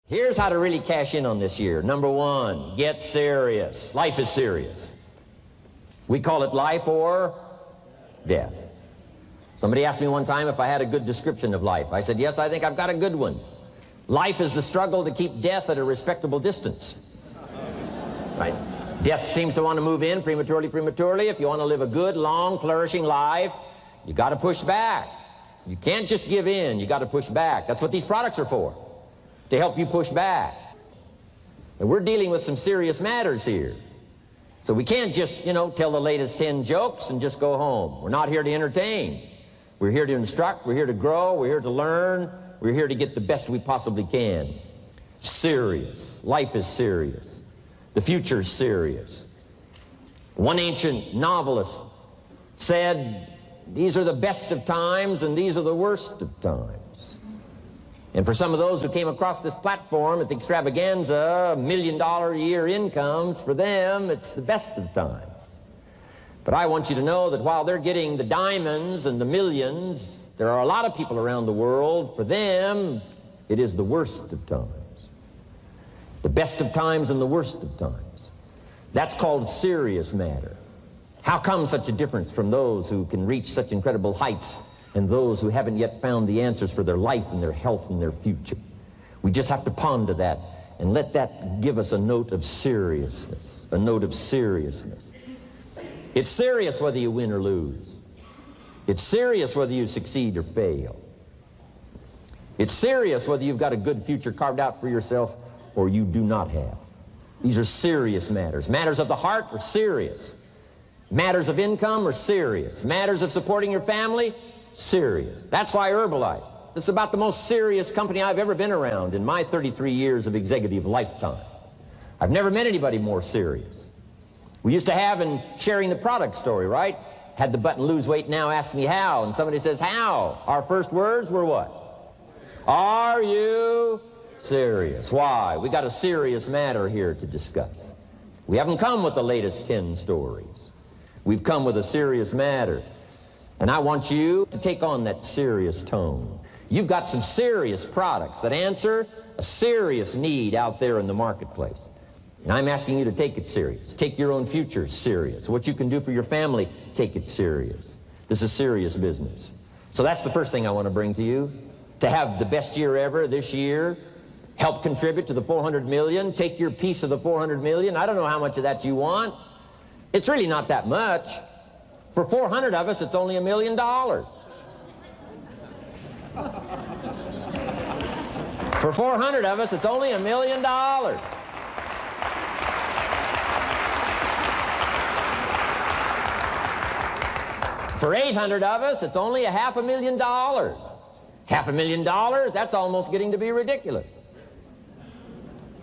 Here's how to really cash in on this year. Number one, get serious. Life is serious. We call it life or death. Somebody asked me one time if I had a good description of life. I said, yes, I think I've got a good one. Life is the struggle to keep death at a respectable distance. Right? Death seems to want to move in prematurely. If you want to live a good, long, flourishing life, you got to push back. You can't just give in. You got to push back. That's what these products are for, to help you push back. And we're dealing with some serious matters here. So we can't just, tell the latest 10 jokes and just go home. We're not here to entertain. We're here to instruct. We're here to grow. We're here to learn. We're here to get the best we possibly can. Serious. Life is serious. The future's serious. One ancient novelist said, these are the best of times and these are the worst of times. And for some of those who came across this platform at the extravaganza, $1 million a year incomes, for them, it's the best of times. But I want you to know that while they're getting the diamonds and the millions, there are a lot of people around the world, for them, it is the worst of times. The best of times and the worst of times. That's called serious matter. How come such a difference from those who can reach such incredible heights and those who haven't yet found the answers for their life and their health and their future? We just have to ponder that and let that give us a note of seriousness, a note of seriousness. It's serious whether you win or lose. It's serious whether you succeed or fail. It's serious whether you've got a good future carved out for yourself or you do not have. These are serious matters. Matters of the heart are serious. Matters of income are serious. Matters of supporting your family, serious. That's why Herbalife, it's about the most serious company I've ever been around in my 33 years of executive lifetime. I've never met anybody more serious. We used to have in sharing the product story, right? Had the button lose weight now, ask me how. And somebody says, how? Our first words were what? Are you serious? Why? We got a serious matter here to discuss. We haven't come with the latest 10 stories. We've come with a serious matter. And I want you to take on that serious tone. You've got some serious products that answer a serious need out there in the marketplace. And I'm asking you to take it serious. Take your own future serious. What you can do for your family, take it serious. This is serious business. So that's the first thing I want to bring to you. To have the best year ever this year, help contribute to the 400 million, take your piece of the 400 million. I don't know how much of that you want. It's really not that much. For 400 of us, it's only $1 million. For 400 of us, it's only $1 million. For 800 of us, it's only $500,000. $500,000, that's almost getting to be ridiculous.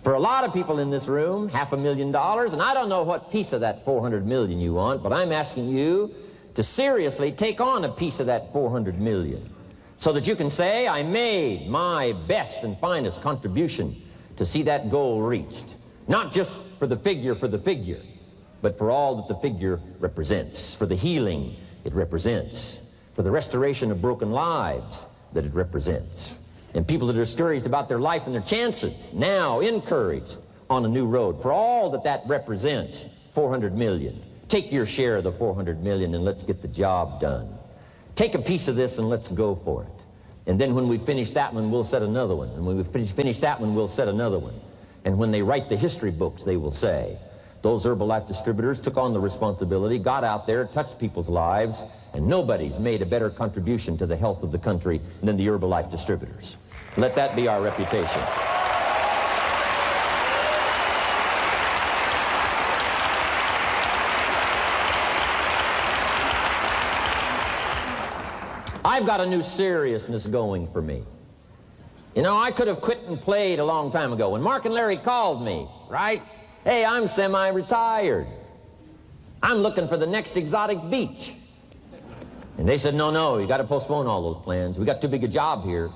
For a lot of people in this room, $500,000, and I don't know what piece of that 400 million you want, but I'm asking you to seriously take on a piece of that 400 million so that you can say, I made my best and finest contribution to see that goal reached. Not just for the figure, but for all that the figure represents, for the healing it represents, for the restoration of broken lives that it represents. And people that are discouraged about their life and their chances, now encouraged on a new road. For all that that represents, 400 million. Take your share of the 400 million and let's get the job done. Take a piece of this and let's go for it. And then when we finish that one, we'll set another one. And when we finish that one, we'll set another one. And when they write the history books, they will say, those Herbalife distributors took on the responsibility, got out there, touched people's lives, and nobody's made a better contribution to the health of the country than the Herbalife distributors. Let that be our reputation. I've got a new seriousness going for me. I could have quit and played a long time ago. When Mark and Larry called me, right? Hey, I'm semi-retired. I'm looking for the next exotic beach. And they said, no, you got to postpone all those plans. We got too big a job here.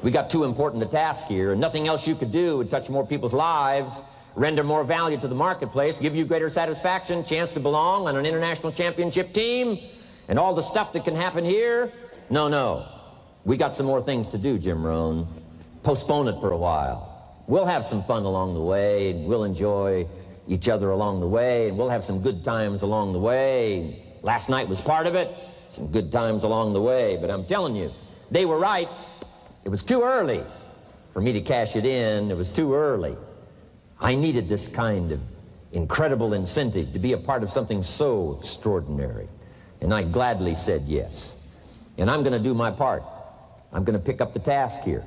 We got too important a task here, and nothing else you could do would touch more people's lives, render more value to the marketplace, give you greater satisfaction, chance to belong on an international championship team, and all the stuff that can happen here. No. We got some more things to do, Jim Rohn. Postpone it for a while. We'll have some fun along the way, and we'll enjoy each other along the way, and we'll have some good times along the way. Last night was part of it, some good times along the way, but I'm telling you, they were right. It was too early for me to cash it in. It was too early. I needed this kind of incredible incentive to be a part of something so extraordinary, and I gladly said yes. And I'm going to do my part. I'm going to pick up the task here.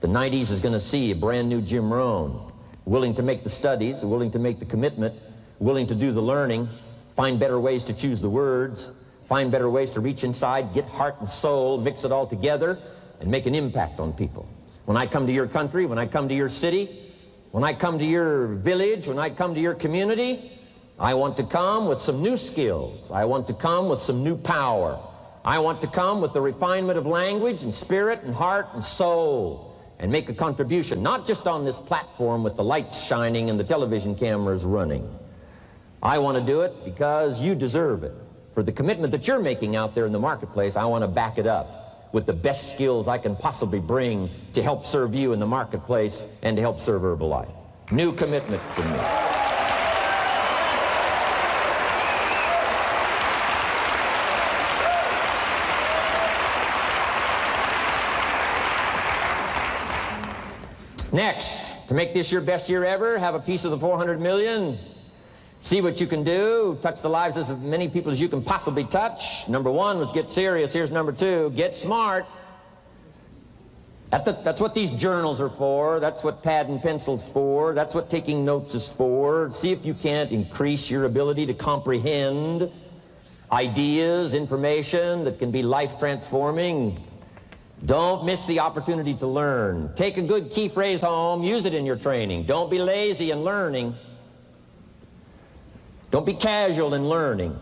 The 90s is going to see a brand new Jim Rohn, willing to make the studies, willing to make the commitment, willing to do the learning, find better ways to choose the words, find better ways to reach inside, get heart and soul, mix it all together, and make an impact on people. When I come to your country, when I come to your city, when I come to your village, when I come to your community, I want to come with some new skills. I want to come with some new power. I want to come with the refinement of language and spirit and heart and soul and make a contribution, not just on this platform with the lights shining and the television cameras running. I want to do it because you deserve it. For the commitment that you're making out there in the marketplace, I want to back it up with the best skills I can possibly bring to help serve you in the marketplace and to help serve Herbalife. New commitment from me. Next, to make this your best year ever, have a piece of the 400 million. See what you can do. Touch the lives of as many people as you can possibly touch. Number one was get serious. Here's number two, get smart. That's what these journals are for. That's what pad and pencil's for. That's what taking notes is for. See if you can't increase your ability to comprehend ideas, information that can be life-transforming. Don't miss the opportunity to learn. Take a good key phrase home, use it in your training. Don't be lazy in learning. Don't be casual in learning.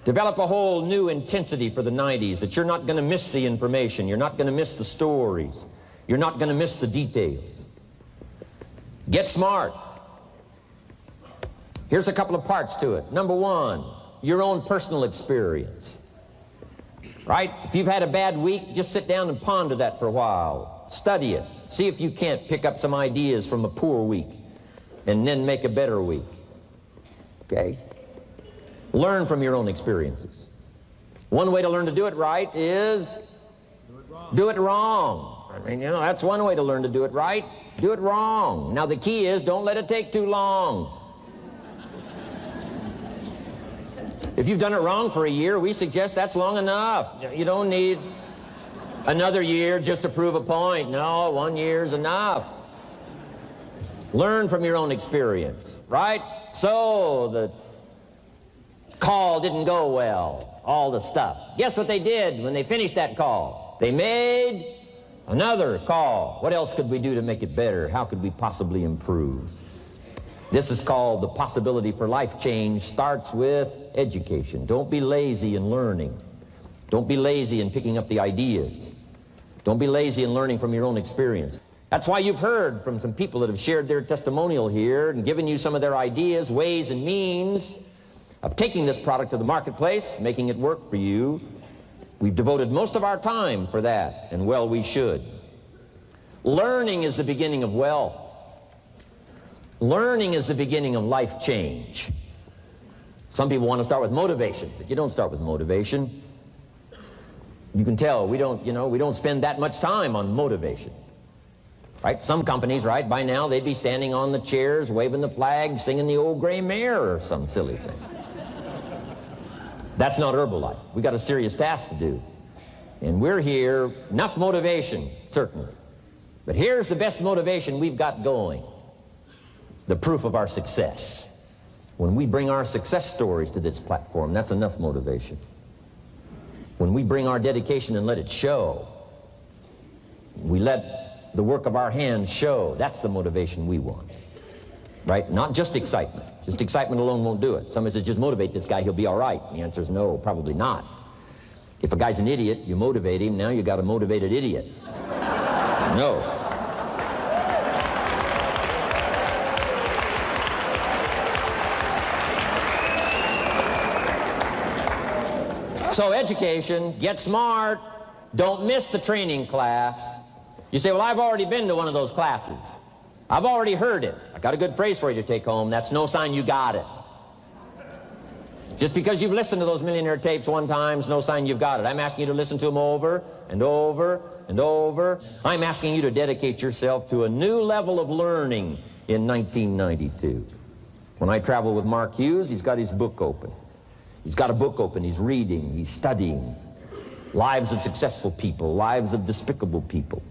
Develop a whole new intensity for the 90s that you're not going to miss the information, you're not going to miss the stories, you're not going to miss the details. Get smart. Here's a couple of parts to it. Number one, your own personal experience. Right? If you've had a bad week, just sit down and ponder that for a while. Study it. See if you can't pick up some ideas from a poor week and then make a better week. Okay? Learn from your own experiences. One way to learn to do it right is do it wrong. I mean, you know, that's one way to learn to do it right. Do it wrong. Now the key is don't let it take too long. If you've done it wrong for a year, we suggest that's long enough. You don't need another year just to prove a point. No, 1 year's enough. Learn from your own experience, right? So the call didn't go well, all the stuff. Guess what they did when they finished that call? They made another call. What else could we do to make it better? How could we possibly improve? This is called the possibility for life change. Starts with education. Don't be lazy in learning. Don't be lazy in picking up the ideas. Don't be lazy in learning from your own experience. That's why you've heard from some people that have shared their testimonial here and given you some of their ideas, ways, and means of taking this product to the marketplace, making it work for you. We've devoted most of our time for that, and well, we should. Learning is the beginning of wealth. Learning is the beginning of life change. Some people want to start with motivation, but you don't start with motivation. You can tell we don't spend that much time on motivation. Right? Some companies, right, by now they'd be standing on the chairs, waving the flag, singing the old gray mare or some silly thing. That's not Herbalife. We got a serious task to do. And we're here, enough motivation, certainly. But here's the best motivation we've got going. The proof of our success. When we bring our success stories to this platform, that's enough motivation. When we bring our dedication and let it show, we let the work of our hands show, that's the motivation we want. Right? Not just excitement. Just excitement alone won't do it. Somebody says, just motivate this guy, he'll be all right. And the answer is no, probably not. If a guy's an idiot, you motivate him, now you got a motivated idiot. No. So education, get smart, don't miss the training class. You say, well, I've already been to one of those classes. I've already heard it. I got a good phrase for you to take home. That's no sign you got it. Just because you've listened to those millionaire tapes one time is no sign you've got it. I'm asking you to listen to them over and over and over. I'm asking you to dedicate yourself to a new level of learning in 1992. When I travel with Mark Hughes, he's got his book open. He's got a book open. He's reading. He's studying. Lives of successful people, lives of despicable people.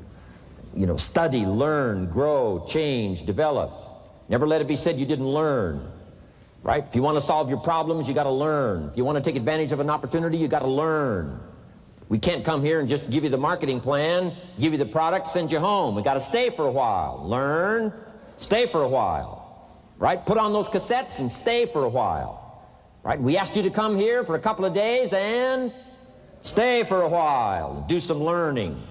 You know, study, learn, grow, change, develop. Never let it be said you didn't learn. Right? If you want to solve your problems, you got to learn. If you want to take advantage of an opportunity, you got to learn. We can't come here and just give you the marketing plan, give you the product, send you home. We got to stay for a while. Learn, stay for a while. Right? Put on those cassettes and stay for a while. Right? We asked you to come here for a couple of days and stay for a while. Do some learning.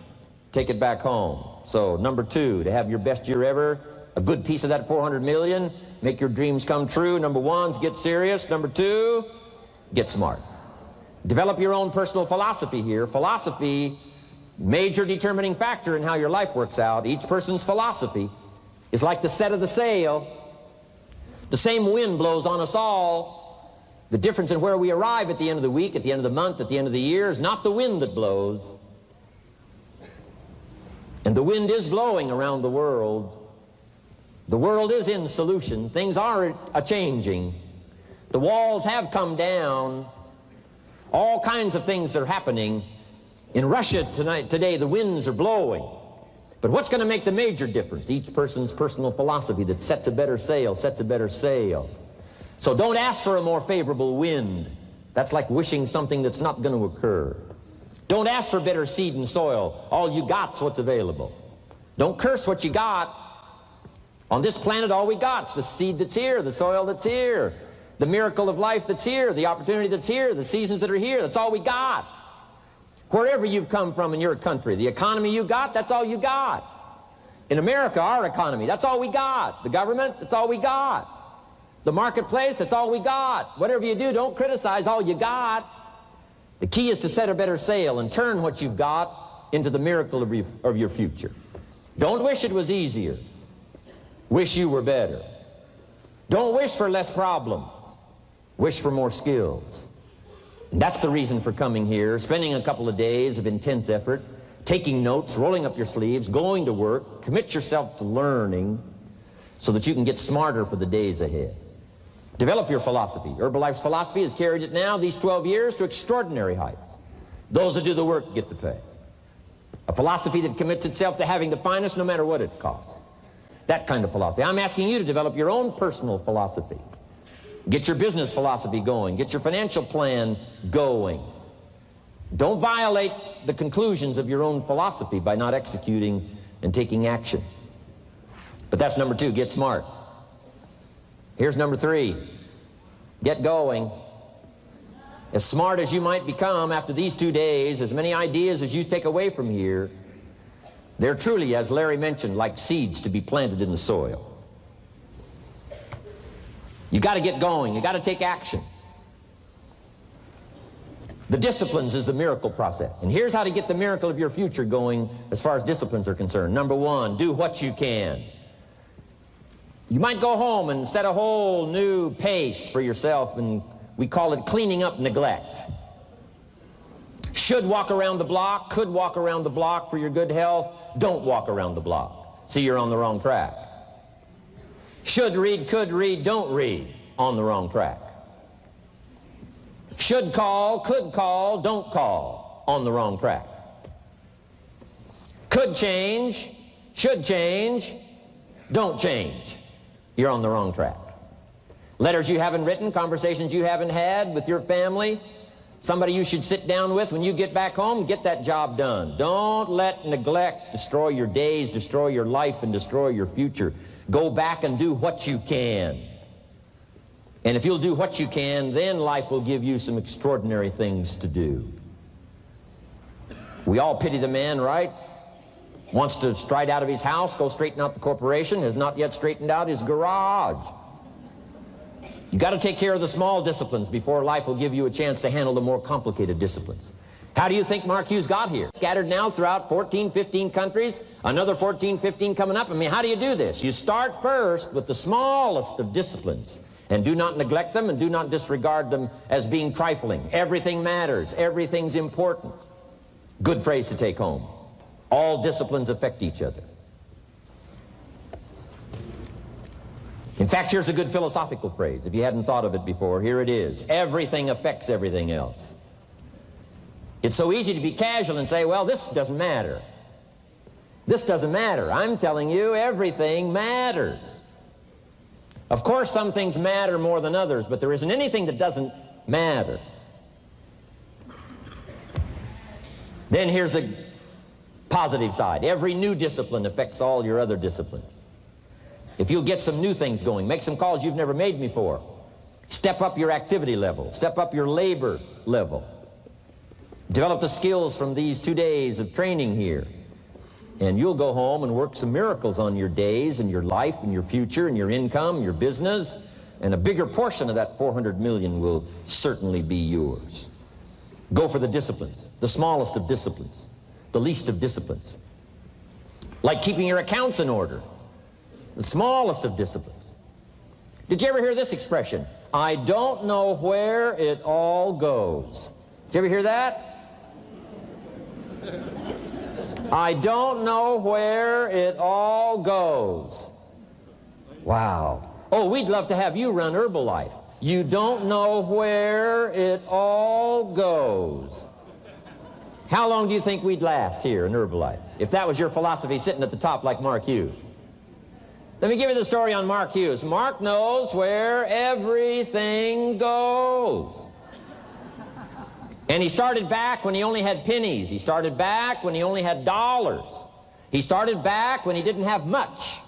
Take it back home. So, number 2, to have your best year ever, a good piece of that 400 million, make your dreams come true. Number 1 is get serious. Number 2, get smart. Develop your own personal philosophy here. Philosophy, major determining factor in how your life works out. Each person's philosophy is like the set of the sail. The same wind blows on us all. The difference in where we arrive at the end of the week, at the end of the month, at the end of the year is not the wind that blows. And the wind is blowing around the world. The world is in solution. Things are a-changing. The walls have come down. All kinds of things that are happening. In Russia today, the winds are blowing. But what's going to make the major difference? Each person's personal philosophy that sets a better sail, sets a better sail. So don't ask for a more favorable wind. That's like wishing something that's not going to occur. Don't ask for better seed and soil. All you got's what's available. Don't curse what you got. On this planet, all we got's the seed that's here, the soil that's here, the miracle of life that's here, the opportunity that's here, the seasons that are here. That's all we got. Wherever you've come from in your country, the economy you got, that's all you got. In America, our economy, that's all we got. The government, that's all we got. The marketplace, that's all we got. Whatever you do, don't criticize all you got. The key is to set a better sail and turn what you've got into the miracle of your future. Don't wish it was easier. Wish you were better. Don't wish for less problems. Wish for more skills. And that's the reason for coming here, spending a couple of days of intense effort, taking notes, rolling up your sleeves, going to work, commit yourself to learning so that you can get smarter for the days ahead. Develop your philosophy. Herbalife's philosophy has carried it now, these 12 years, to extraordinary heights. Those that do the work get the pay. A philosophy that commits itself to having the finest no matter what it costs. That kind of philosophy. I'm asking you to develop your own personal philosophy. Get your business philosophy going. Get your financial plan going. Don't violate the conclusions of your own philosophy by not executing and taking action. But that's number 2, get smart. Here's number 3, get going. As smart as you might become after these 2 days, as many ideas as you take away from here, they're truly, as Larry mentioned, like seeds to be planted in the soil. You got to get going. You got to take action. The disciplines is the miracle process. And here's how to get the miracle of your future going as far as disciplines are concerned. Number 1, do what you can. You might go home and set a whole new pace for yourself, and we call it cleaning up neglect. Should walk around the block, could walk around the block for your good health. Don't walk around the block. See, you're on the wrong track. Should read, could read, don't read. On the wrong track. Should call, could call, don't call. On the wrong track. Could change, should change, don't change. You're on the wrong track. Letters you haven't written, conversations you haven't had with your family, somebody you should sit down with when you get back home, get that job done. Don't let neglect destroy your days, destroy your life, and destroy your future. Go back and do what you can. And if you'll do what you can, then life will give you some extraordinary things to do. We all pity the man, right? Wants to stride out of his house, go straighten out the corporation, has not yet straightened out his garage. You got to take care of the small disciplines before life will give you a chance to handle the more complicated disciplines. How do you think Mark Hughes got here? Scattered now throughout 14, 15 countries, another 14, 15 coming up. I mean, how do you do this? You start first with the smallest of disciplines, and do not neglect them and do not disregard them as being trifling. Everything matters. Everything's important. Good phrase to take home. All disciplines affect each other. In fact, here's a good philosophical phrase. If you hadn't thought of it before, here it is. Everything affects everything else. It's so easy to be casual and say, well, this doesn't matter. This doesn't matter. I'm telling you, everything matters. Of course, some things matter more than others, but there isn't anything that doesn't matter. Then here's the positive side. Every new discipline affects all your other disciplines. If you'll get some new things going, make some calls you've never made before, step up your activity level, step up your labor level, develop the skills from these 2 days of training here, and you'll go home and work some miracles on your days and your life and your future and your income, your business, and a bigger portion of that 400 million will certainly be yours. Go for the disciplines, the smallest of disciplines, the least of disciplines. Like keeping your accounts in order, the smallest of disciplines. Did you ever hear this expression? I don't know where it all goes. Did you ever hear that? I don't know where it all goes. Wow. Oh, we'd love to have you run Herbalife. You don't know where it all goes. How long do you think we'd last here in Herbalife if that was your philosophy sitting at the top like Mark Hughes? Let me give you the story on Mark Hughes. Mark knows where everything goes. And he started back when he only had pennies. He started back when he only had dollars. He started back when he didn't have much.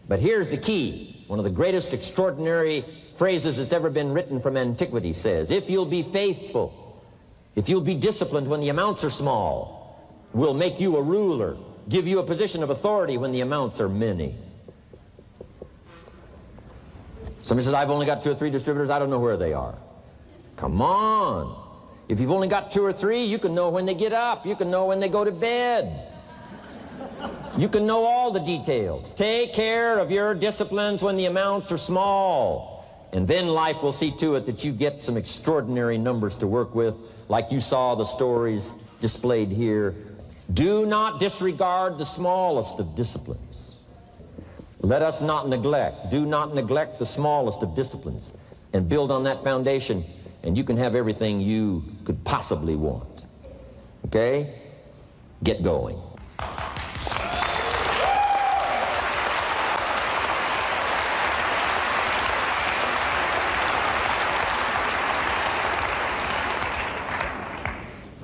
But here's the key. One of the greatest extraordinary phrases that's ever been written from antiquity says, if you'll be faithful, if you'll be disciplined when the amounts are small, we'll make you a ruler, give you a position of authority when the amounts are many. Somebody says, I've only got 2 or 3 distributors, I don't know where they are. Come on. If you've only got 2 or 3, you can know when they get up. You can know when they go to bed. You can know all the details. Take care of your disciplines when the amounts are small. And then life will see to it that you get some extraordinary numbers to work with, like you saw the stories displayed here. Do not disregard the smallest of disciplines. Let us not neglect. Do not neglect the smallest of disciplines. And build on that foundation, and you can have everything you could possibly want. Okay? Get going.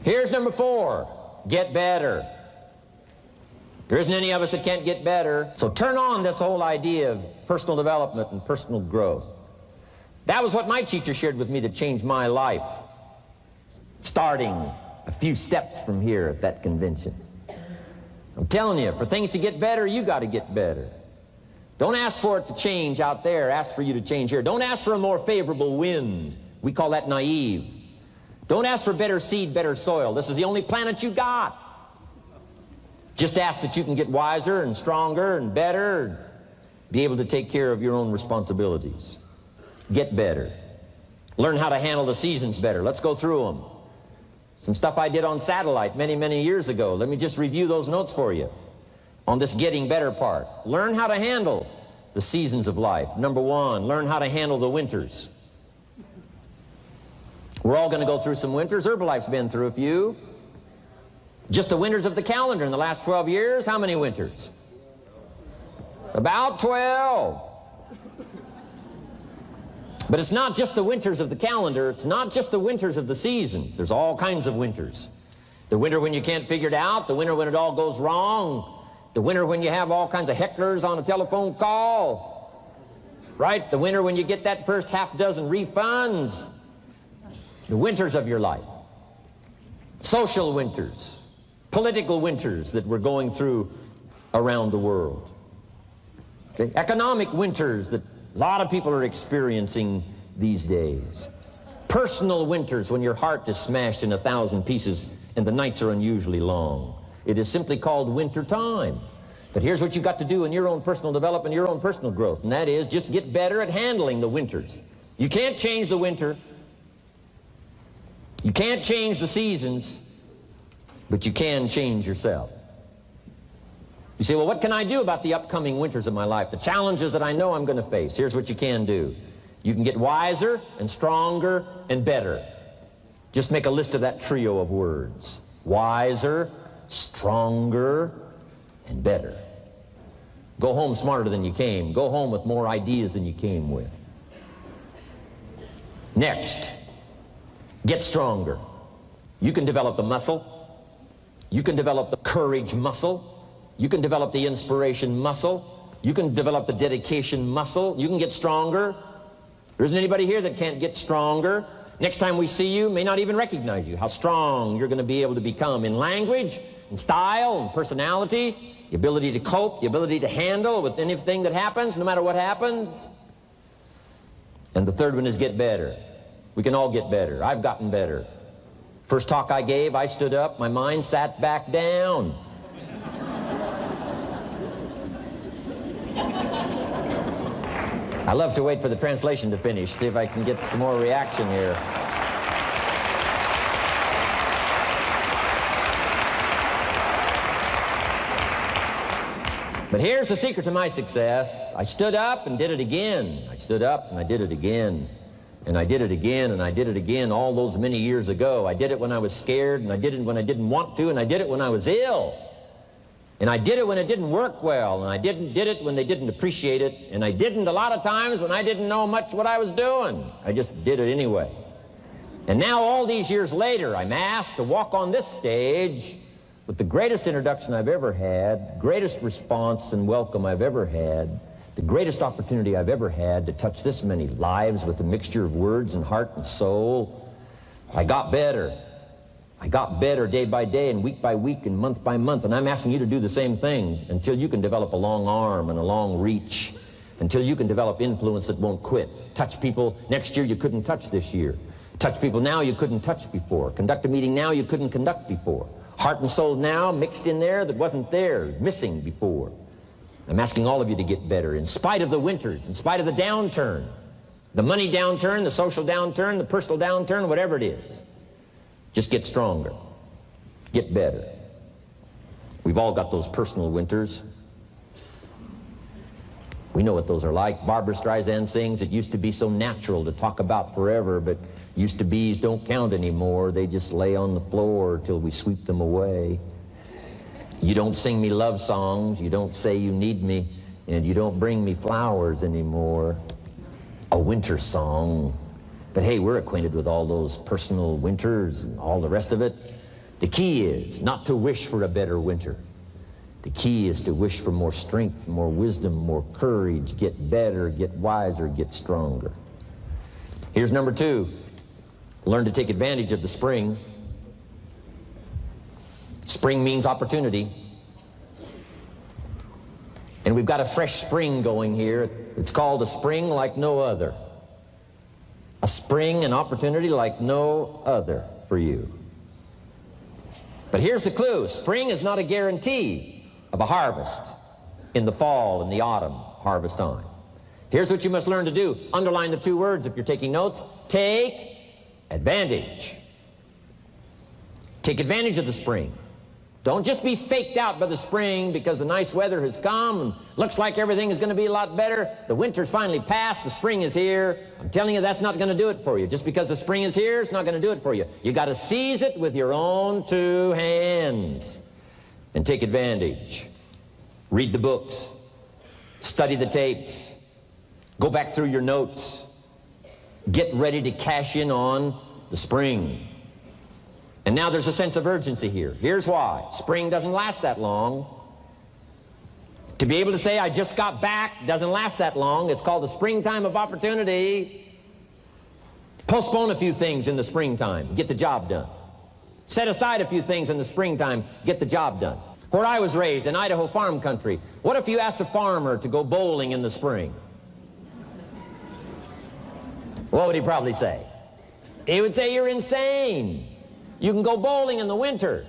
Here's number 4. Get better. There isn't any of us that can't get better. So turn on this whole idea of personal development and personal growth. That was what my teacher shared with me that changed my life, starting a few steps from here at that convention. I'm telling you, for things to get better, you got to get better. Don't ask for it to change out there. Ask for you to change here. Don't ask for a more favorable wind. We call that naive. Don't ask for better seed, better soil. This is the only planet you got. Just ask that you can get wiser and stronger and better, and be able to take care of your own responsibilities. Get better. Learn how to handle the seasons better. Let's go through them. Some stuff I did on satellite many, many years ago. Let me just review those notes for you on this getting better part. Learn how to handle the seasons of life. Number 1, learn how to handle the winters. We're all going to go through some winters. Herbalife's been through a few. Just the winters of the calendar in the last 12 years, how many winters? About 12. But it's not just the winters of the calendar. It's not just the winters of the seasons. There's all kinds of winters. The winter when you can't figure it out. The winter when it all goes wrong. The winter when you have all kinds of hecklers on a telephone call. Right? The winter when you get that first half dozen refunds. The winters of your life. Social winters. Political winters that we're going through around the world. Okay? Economic winters that a lot of people are experiencing these days. Personal winters when your heart is smashed in 1,000 pieces and the nights are unusually long. It is simply called winter time. But here's what you've got to do in your own personal development, your own personal growth, and that is just get better at handling the winters. You can't change the winter. You can't change the seasons, but you can change yourself. You say, well, what can I do about the upcoming winters of my life, the challenges that I know I'm going to face? Here's what you can do. You can get wiser and stronger and better. Just make a list of that trio of words. Wiser, stronger, and better. Go home smarter than you came. Go home with more ideas than you came with. Next, get stronger. You can develop the muscle. You can develop the courage muscle. You can develop the inspiration muscle. You can develop the dedication muscle. You can get stronger. There isn't anybody here that can't get stronger. Next time we see you, may not even recognize you, how strong you're going to be able to become in language, in style, and personality, the ability to cope, the ability to handle with anything that happens, no matter what happens. And the third one is get better. We can all get better. I've gotten better. First talk I gave, I stood up, my mind sat back down. I love to wait for the translation to finish, see if I can get some more reaction here. But here's the secret to my success. I stood up and did it again. I stood up and I did it again. And I did it again and I did it again all those many years ago. I did it when I was scared, and I did it when I didn't want to, and I did it when I was ill. And I did it when it didn't work well, and I did it when they didn't appreciate it, and I didn't a lot of times when I didn't know much what I was doing. I just did it anyway. And now all these years later, I'm asked to walk on this stage with the greatest introduction I've ever had, greatest response and welcome I've ever had, the greatest opportunity I've ever had to touch this many lives with a mixture of words and heart and soul. I got better. I got better day by day and week by week and month by month, and I'm asking you to do the same thing until you can develop a long arm and a long reach, until you can develop influence that won't quit. Touch people next year you couldn't touch this year. Touch people now you couldn't touch before. Conduct a meeting now you couldn't conduct before. Heart and soul now mixed in there that wasn't theirs, missing before. I'm asking all of you to get better in spite of the winters, in spite of the downturn, the money downturn, the social downturn, the personal downturn, whatever it is. Just get stronger. Get better. We've all got those personal winters. We know what those are like. Barbara Streisand sings, it used to be so natural to talk about forever, but used to be's don't count anymore. They just lay on the floor till we sweep them away. You don't sing me love songs, you don't say you need me, and you don't bring me flowers anymore. A winter song. But hey, we're acquainted with all those personal winters and all the rest of it. The key is not to wish for a better winter. The key is to wish for more strength, more wisdom, more courage, get better, get wiser, get stronger. Here's number 2. Learn to take advantage of the spring. Spring means opportunity. And we've got a fresh spring going here. It's called a spring like no other. A spring and opportunity like no other for you. But here's the clue. Spring is not a guarantee of a harvest in the fall and the autumn harvest time. Here's what you must learn to do. Underline the 2 words if you're taking notes. Take advantage. Take advantage of the spring. Don't just be faked out by the spring because the nice weather has come and looks like everything is going to be a lot better. The winter's finally passed, the spring is here. I'm telling you, that's not going to do it for you. Just because the spring is here, it's not going to do it for you. You got to seize it with your own 2 hands and take advantage. Read the books. Study the tapes. Go back through your notes. Get ready to cash in on the spring. And now there's a sense of urgency here. Here's why. Spring doesn't last that long. To be able to say, I just got back, doesn't last that long. It's called the springtime of opportunity. Postpone a few things in the springtime. Get the job done. Set aside a few things in the springtime. Get the job done. Where I was raised, in Idaho farm country, what if you asked a farmer to go bowling in the spring? What would he probably say? He would say you're insane. You can go bowling in the winter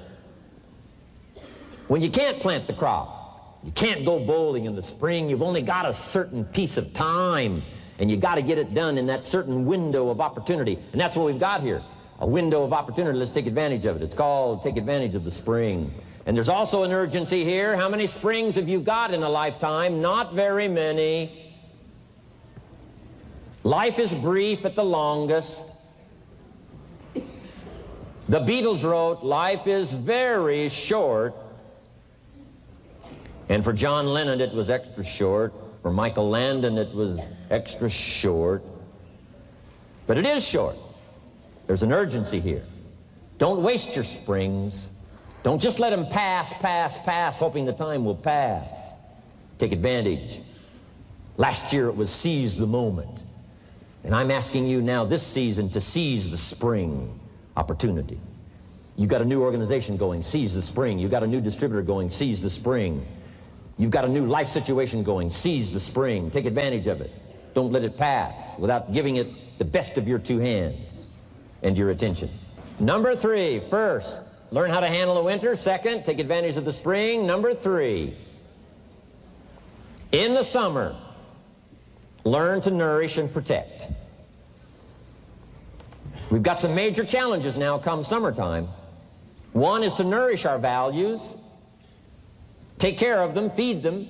when you can't plant the crop. You can't go bowling in the spring. You've only got a certain piece of time, and you got to get it done in that certain window of opportunity. And that's what we've got here, a window of opportunity. Let's take advantage of it. It's called take advantage of the spring. And there's also an urgency here. How many springs have you got in a lifetime? Not very many. Life is brief at the longest. The Beatles wrote, life is very short. And for John Lennon, it was extra short. For Michael Landon, it was extra short. But it is short. There's an urgency here. Don't waste your springs. Don't just let them pass, hoping the time will pass. Take advantage. Last year it was seize the moment. And I'm asking you now this season to seize the spring opportunity. You've got a new organization going, seize the spring. You've got a new distributor going, seize the spring. You've got a new life situation going, seize the spring. Take advantage of it. Don't let it pass without giving it the best of your two hands and your attention. Number 3, first, learn how to handle the winter. Second, take advantage of the spring. Number 3, in the summer, learn to nourish and protect. We've got some major challenges now come summertime. One is to nourish our values. Take care of them, feed them.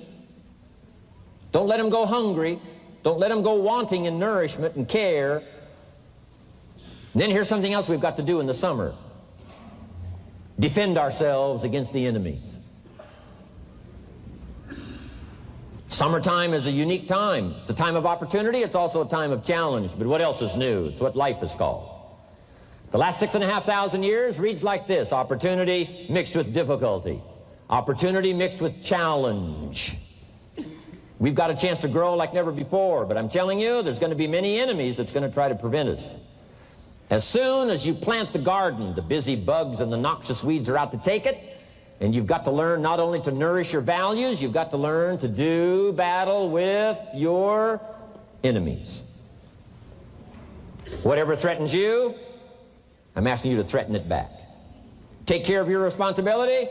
Don't let them go hungry. Don't let them go wanting in nourishment and care. And then here's something else we've got to do in the summer. Defend ourselves against the enemies. Summertime is a unique time. It's a time of opportunity. It's also a time of challenge. But what else is new? It's what life is called. The last 6,500 years reads like this: opportunity mixed with difficulty. Opportunity mixed with challenge. We've got a chance to grow like never before, but I'm telling you, there's going to be many enemies that's going to try to prevent us. As soon as you plant the garden, the busy bugs and the noxious weeds are out to take it, and you've got to learn not only to nourish your values, you've got to learn to do battle with your enemies. Whatever threatens you, I'm asking you to threaten it back. Take care of your responsibility,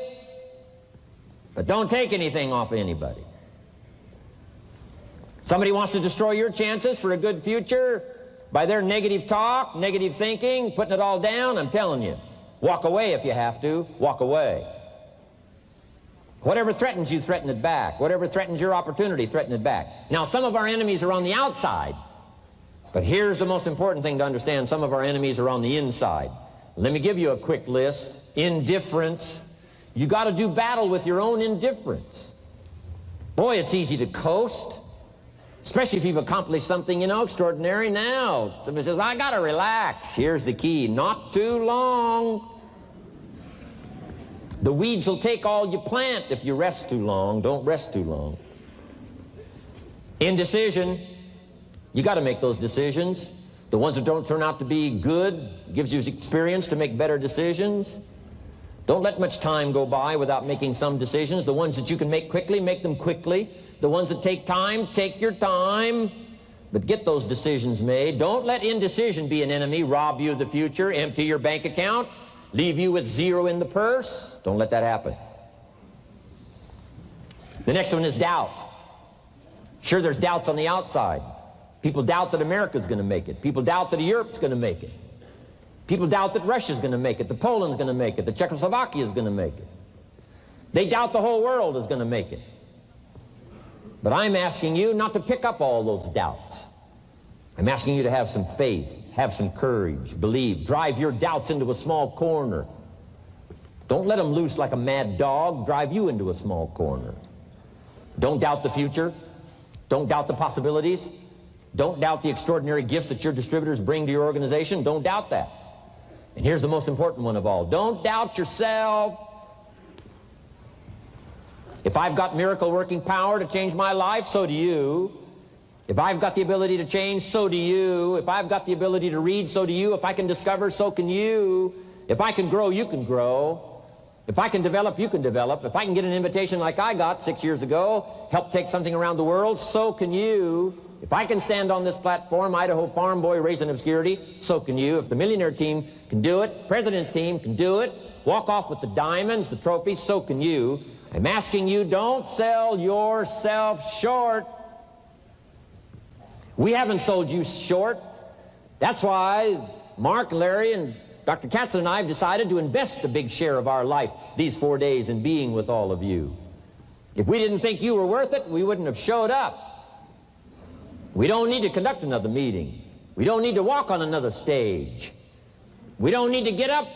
but don't take anything off of anybody. Somebody wants to destroy your chances for a good future by their negative talk, negative thinking, putting it all down. I'm telling you, walk away if you have to. Walk away. Whatever threatens you, threaten it back. Whatever threatens your opportunity, threaten it back. Now, some of our enemies are on the outside, but here's the most important thing to understand. Some of our enemies are on the inside. Let me give you a quick list. Indifference. You got to do battle with your own indifference. Boy, it's easy to coast, especially if you've accomplished something, extraordinary. Now, somebody says, well, I got to relax. Here's the key: not too long. The weeds will take all you plant if you rest too long. Don't rest too long. Indecision. You got to make those decisions. The ones that don't turn out to be good gives you experience to make better decisions. Don't let much time go by without making some decisions. The ones that you can make quickly, make them quickly. The ones that take time, take your time. But get those decisions made. Don't let indecision be an enemy, rob you of the future, empty your bank account, leave you with zero in the purse. Don't let that happen. The next one is doubt. Sure, there's doubts on the outside. People doubt that America's going to make it. People doubt that Europe's going to make it. People doubt that Russia's going to make it, that Poland's going to make it, that Czechoslovakia is going to make it. They doubt the whole world is going to make it. But I'm asking you not to pick up all those doubts. I'm asking you to have some faith, have some courage, believe, drive your doubts into a small corner. Don't let them loose like a mad dog, drive you into a small corner. Don't doubt the future. Don't doubt the possibilities. Don't doubt the extraordinary gifts that your distributors bring to your organization. Don't doubt that. And here's the most important one of all. Don't doubt yourself. If I've got miracle working power to change my life, so do you. If I've got the ability to change, so do you. If I've got the ability to read, so do you. If I can discover, so can you. If I can grow, you can grow. If I can develop, you can develop. If I can get an invitation like I got 6 years ago, help take something around the world, so can you. If I can stand on this platform, Idaho farm boy raised in obscurity, so can you. If the millionaire team can do it, president's team can do it, walk off with the diamonds, the trophies, so can you. I'm asking you, don't sell yourself short. We haven't sold you short. That's why Mark, Larry, and Dr. Katzler and I have decided to invest a big share of our life these 4 days in being with all of you. If we didn't think you were worth it, we wouldn't have showed up. We don't need to conduct another meeting. We don't need to walk on another stage. We don't need to get up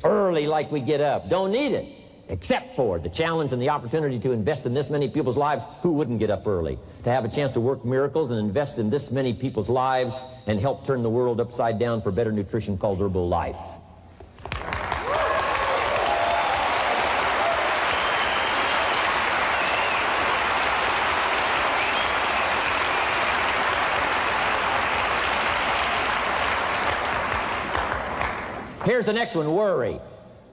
early like we get up. Don't need it, except for the challenge and the opportunity to invest in this many people's lives who wouldn't get up early, to have a chance to work miracles and invest in this many people's lives and help turn the world upside down for better nutrition called Herbalife. Here's the next one, worry.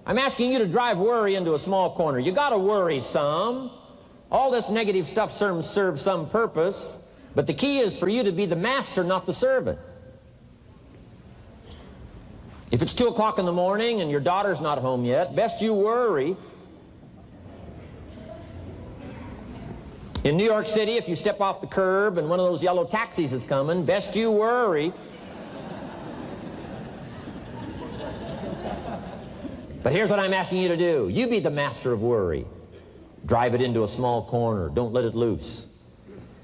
I'm asking you to drive worry into a small corner. You got to worry some. All this negative stuff serves some purpose, but the key is for you to be the master, not the servant. If it's 2 o'clock in the morning and your daughter's not home yet, best you worry. In New York City, if you step off the curb and one of those yellow taxis is coming, best you worry. But here's what I'm asking you to do. You be the master of worry. Drive it into a small corner. Don't let it loose.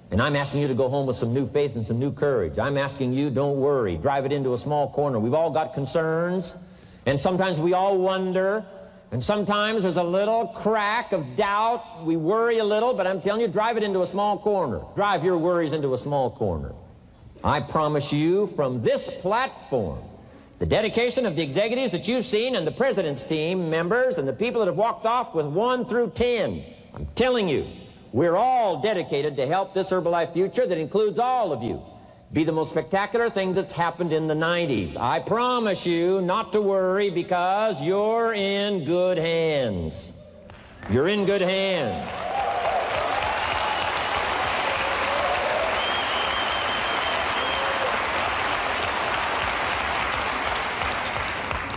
And I'm asking you to go home with some new faith and some new courage. I'm asking you, don't worry. Drive it into a small corner. We've all got concerns, and sometimes we all wonder, and sometimes there's a little crack of doubt. We worry a little, but I'm telling you, drive it into a small corner. Drive your worries into a small corner. I promise you from this platform, the dedication of the executives that you've seen and the president's team members and the people that have walked off with 1 through 10, I'm telling you, we're all dedicated to help this Herbalife future that includes all of you be the most spectacular thing that's happened in the 90s. I promise you not to worry because you're in good hands. You're in good hands.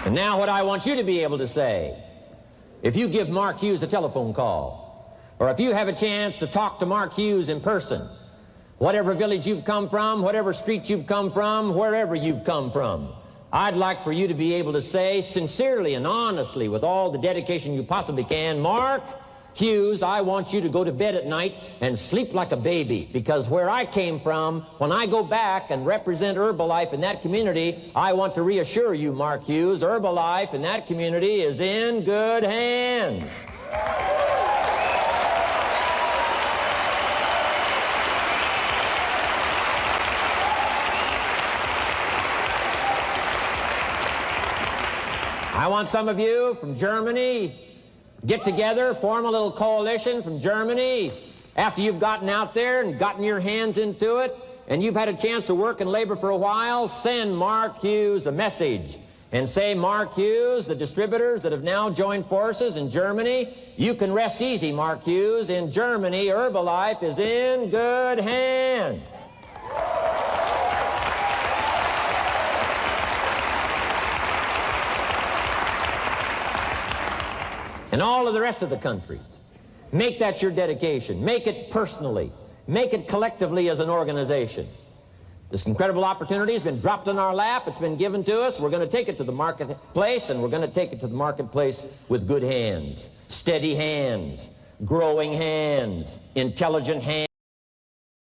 And now what I want you to be able to say, if you give Mark Hughes a telephone call, or if you have a chance to talk to Mark Hughes in person, whatever village you've come from, whatever street you've come from, wherever you've come from, I'd like for you to be able to say sincerely and honestly with all the dedication you possibly can, Mark Hughes, I want you to go to bed at night and sleep like a baby, because where I came from, when I go back and represent Herbalife in that community, I want to reassure you, Mark Hughes, Herbalife in that community is in good hands. I want some of you from Germany get together, form a little coalition from Germany. After you've gotten out there and gotten your hands into it, and you've had a chance to work and labor for a while, send Mark Hughes a message and say, Mark Hughes, the distributors that have now joined forces in Germany, you can rest easy, Mark Hughes. In Germany, Herbalife is in good hands. And all of the rest of the countries, make that your dedication. Make it personally. Make it collectively as an organization. This incredible opportunity has been dropped in our lap. It's been given to us. We're going to take it to the marketplace, and we're going to take it to the marketplace with good hands, steady hands, growing hands, intelligent hands.